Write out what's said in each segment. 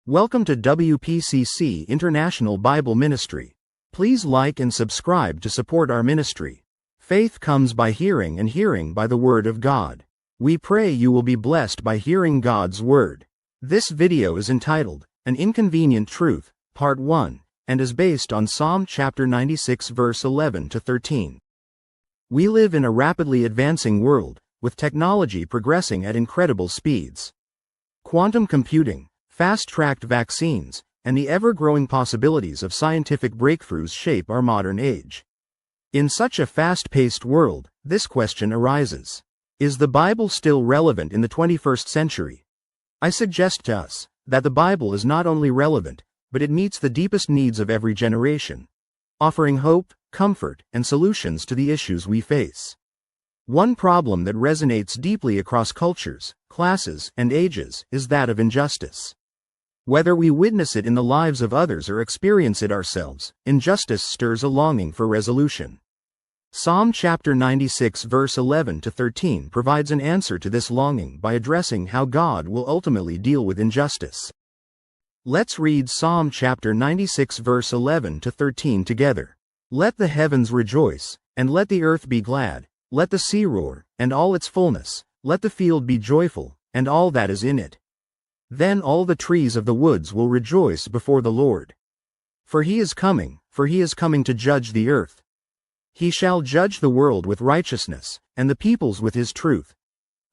Welcome to WPCC International Bible Ministry. Please like and subscribe to support our ministry. Faith comes by hearing, and hearing by the Word of God. We pray you will be blessed by hearing God's Word. This video is entitled, An Inconvenient Truth, Part 1, and is based on Psalm chapter 96 verse 11 to 13. We live in a rapidly advancing world, with technology progressing at incredible speeds. Quantum computing, fast-tracked vaccines, and the ever-growing possibilities of scientific breakthroughs shape our modern age. In such a fast-paced world, this question arises. Is the Bible still relevant in the 21st century? I suggest to us that the Bible is not only relevant, but it meets the deepest needs of every generation, offering hope, comfort, and solutions to the issues we face. One problem that resonates deeply across cultures, classes, and ages is that of injustice. Whether we witness it in the lives of others or experience it ourselves, injustice stirs a longing for resolution. Psalm chapter 96 verse 11 to 13 provides an answer to this longing by addressing how God will ultimately deal with injustice. Let's read Psalm chapter 96 verse 11 to 13 together. Let the heavens rejoice, and let the earth be glad, let the sea roar, and all its fullness, let the field be joyful, and all that is in it. Then all the trees of the woods will rejoice before the Lord. For he is coming to judge the earth. He shall judge the world with righteousness, and the peoples with his truth.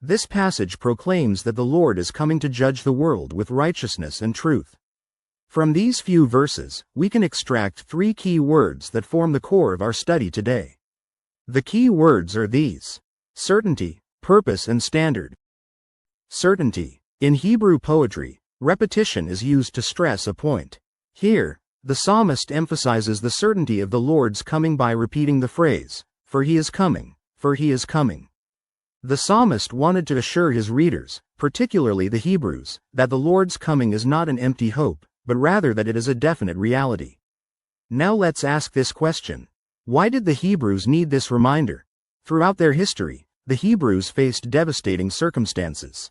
This passage proclaims that the Lord is coming to judge the world with righteousness and truth. From these few verses, we can extract three key words that form the core of our study today. The key words are these: certainty, purpose, and standard. Certainty. In Hebrew poetry, repetition is used to stress a point. Here, the psalmist emphasizes the certainty of the Lord's coming by repeating the phrase, "For he is coming, for he is coming." The psalmist wanted to assure his readers, particularly the Hebrews, that the Lord's coming is not an empty hope, but rather that it is a definite reality. Now let's ask this question. Why did the Hebrews need this reminder? Throughout their history, the Hebrews faced devastating circumstances.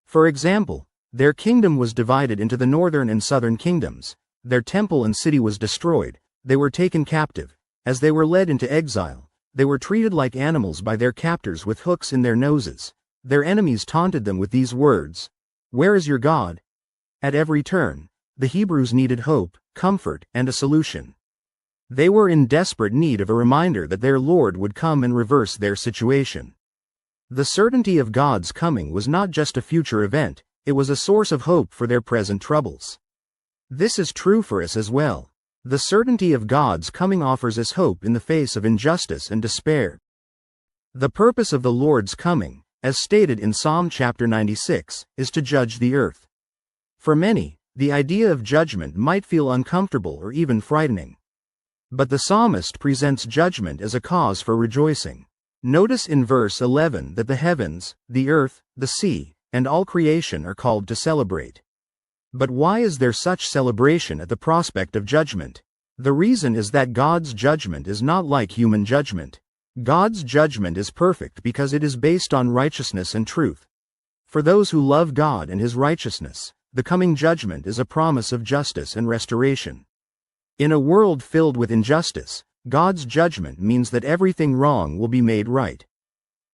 For example, their kingdom was divided into the northern and southern kingdoms, their temple and city was destroyed, they were taken captive, as they were led into exile, they were treated like animals by their captors with hooks in their noses, their enemies taunted them with these words, "Where is your God?" At every turn, the Hebrews needed hope, comfort, and a solution. They were in desperate need of a reminder that their Lord would come and reverse their situation. The certainty of God's coming was not just a future event, it was a source of hope for their present troubles. This is true for us as well. The certainty of God's coming offers us hope in the face of injustice and despair. The purpose of the Lord's coming, as stated in Psalm chapter 96, is to judge the earth. For many, the idea of judgment might feel uncomfortable or even frightening. But the psalmist presents judgment as a cause for rejoicing. Notice in verse 11 that the heavens, the earth, the sea, and all creation are called to celebrate. But why is there such celebration at the prospect of judgment? The reason is that God's judgment is not like human judgment. God's judgment is perfect because it is based on righteousness and truth. For those who love God and his righteousness, the coming judgment is a promise of justice and restoration. In a world filled with injustice, God's judgment means that everything wrong will be made right.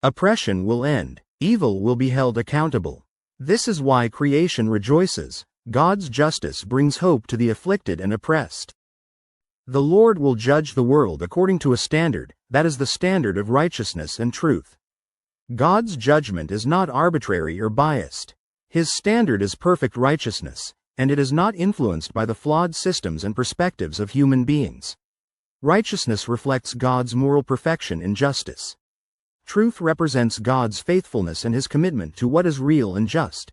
Oppression will end, evil will be held accountable. This is why creation rejoices. God's justice brings hope to the afflicted and oppressed. The Lord will judge the world according to a standard, that is the standard of righteousness and truth. God's judgment is not arbitrary or biased. His standard is perfect righteousness, and it is not influenced by the flawed systems and perspectives of human beings. Righteousness reflects God's moral perfection and justice. Truth represents God's faithfulness and his commitment to what is real and just.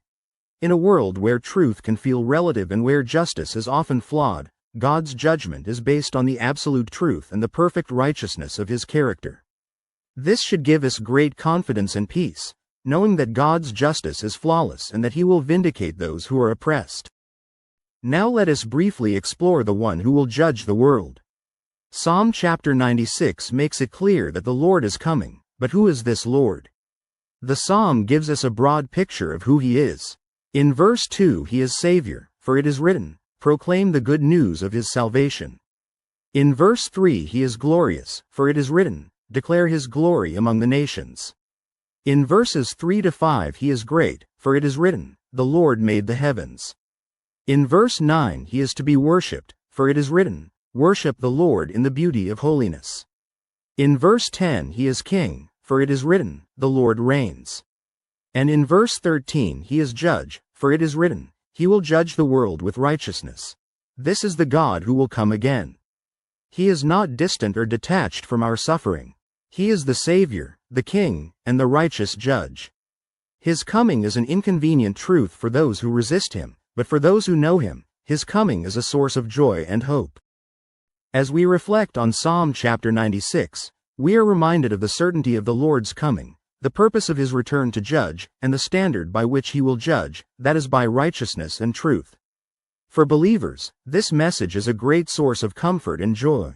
In a world where truth can feel relative and where justice is often flawed, God's judgment is based on the absolute truth and the perfect righteousness of his character. This should give us great confidence and peace, knowing that God's justice is flawless and that he will vindicate those who are oppressed. Now let us briefly explore the one who will judge the world. Psalm chapter 96 makes it clear that the Lord is coming, but who is this Lord? The psalm gives us a broad picture of who he is. In verse 2 he is Savior, for it is written, proclaim the good news of his salvation. In verse 3 he is glorious, for it is written, declare his glory among the nations. In verses 3 to 5 he is great, for it is written, the Lord made the heavens. In verse 9 he is to be worshipped, for it is written, worship the Lord in the beauty of holiness. In verse 10 he is king, for it is written, the Lord reigns. And in verse 13 he is judge, for it is written, he will judge the world with righteousness. This is the God who will come again. He is not distant or detached from our suffering. He is the Savior, the King, and the righteous judge. His coming is an inconvenient truth for those who resist him, but for those who know him, his coming is a source of joy and hope. As we reflect on Psalm chapter 96, we are reminded of the certainty of the Lord's coming, the purpose of his return to judge, and the standard by which he will judge, that is by righteousness and truth. For believers, this message is a great source of comfort and joy.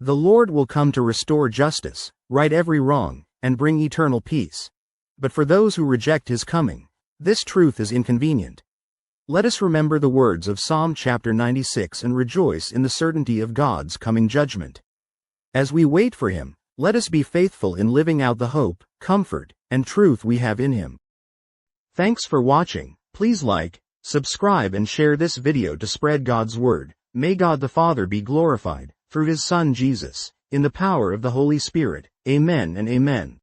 The Lord will come to restore justice, right every wrong, and bring eternal peace. But for those who reject his coming, this truth is inconvenient. Let us remember the words of Psalm chapter 96 and rejoice in the certainty of God's coming judgment. As we wait for him, let us be faithful in living out the hope, comfort, and truth we have in him. Thanks for watching. Please like, subscribe and share this video to spread God's word. May God the Father be glorified, through his Son Jesus, in the power of the Holy Spirit. Amen and amen.